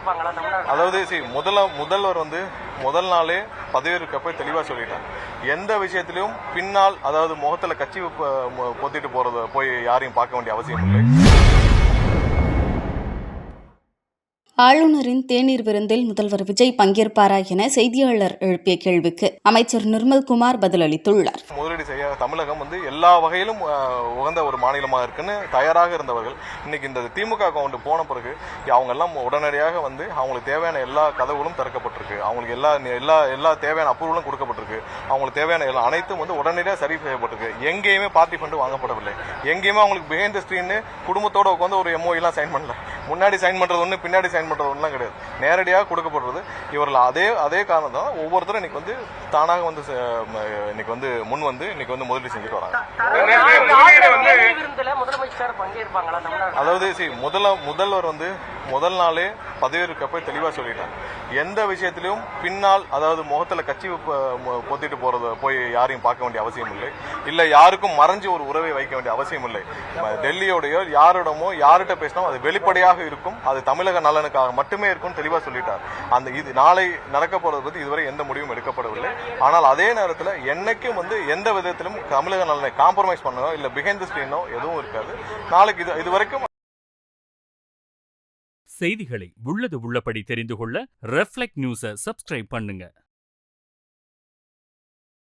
பங்கேற்பாங்களா தமிழ்நாடு? அதாவது முதல்வர் வந்து முதல் நாளே பதவியேற்கப்ப தெளிவா சொல்லிட்டார். எந்த விஷயத்திலும் பின்னால் அதாவது முகத்துல கட்சி பொத்திட்டு போய் யாரையும் பார்க்க வேண்டிய அவசியம் இல்லை. ஆளுநரின் தேநீர் விருந்தில் முதல்வர் விஜய் பங்கேற்பாரா என செய்தியாளர் எழுப்பிய கேள்விக்கு அமைச்சர் நிர்மல்குமார் பதிலளித்துள்ளார். முதலீடு செய்ய தமிழகம் வந்து எல்லா வகையிலும் உகந்த ஒரு மாநிலமாக இருக்குன்னு தயாராக இருந்தவர்கள் இன்னைக்கு இந்த திமுக அக்கௌண்ட் போன பிறகு அவங்க எல்லாம் உடனடியாக வந்து அவங்களுக்கு தேவையான எல்லா கதவுகளும் திறக்கப்பட்டிருக்கு. அவங்களுக்கு எல்லா தேவையான அப்ரூவலும் கொடுக்கப்பட்டிருக்கு. அவங்களுக்கு தேவையான எல்லா அனைத்தும் வந்து உடனடியாக சரி செய்யப்பட்டிருக்கு. எங்கேயுமே பார்ட்டி ஃபண்டு வாங்கப்படவில்லை. எங்கேயுமே அவங்களுக்கு பிஹைண்ட் தி ஸ்கிரீன் குடும்பத்தோட உட்காந்து ஒரு MOU எல்லாம் சைன் பண்ணல. முன்னாடி சைன் பண்றது ஒன்று, பின்னாடி சைன் பண்றது ஒன்றுலாம் கிடையாது. நேரடியாக கொடுக்கப்படுறது. இவர்கள் அதே காரணம் தான் ஒவ்வொருத்தரும் இன்னைக்கு வந்து தானாக வந்து இன்னைக்கு வந்து முன் வந்து இன்னைக்கு வந்து முதலீடு செஞ்சுட்டு வராங்க. அதாவது முதல்வர் வந்து முதல் நாளே பதவியேற்கப்ப தெளிவா சொல்லிட்டார். எந்த விஷயத்திலும் பின்னால் அதாவது முகத்துல கட்சி பொத்திட்டு போய் யாரையும் பார்க்க வேண்டிய அவசியம் இல்லை. இல்ல யாருக்கும் மறைஞ்சு ஒரு உறவை வைக்க வேண்டிய அவசியம் இல்லை. டெல்லியோடையோ யாரிடமோ யார்கிட்ட பேசினோம் அது வெளிப்படையாக இருக்கும். அது தமிழக நலனுக்காக மட்டுமே இருக்கும் தெளிவா சொல்லிட்டார். இது நாளை நடக்க போறது பத்தி இதுவரை எந்த முடிவும் எடுக்கப்படவில்லை. ஆனால் அதே நேரத்தில் என்னைக்கும் வந்து எந்த விதத்திலும் தமிழக நலனை காம்ப்ரமைஸ் பண்ணோ இல்ல பிஹைண்ட் தி ஸ்கிரீனோ எதுவும் இருக்காது. நாளைக்கு இது வரைக்கும் செய்திகளை உள்ளது உள்ளபடி தெரிந்து கொள்ள ரெஃப்ளெக்ட் நியூஸை சப்ஸ்கிரைப் பண்ணுங்க.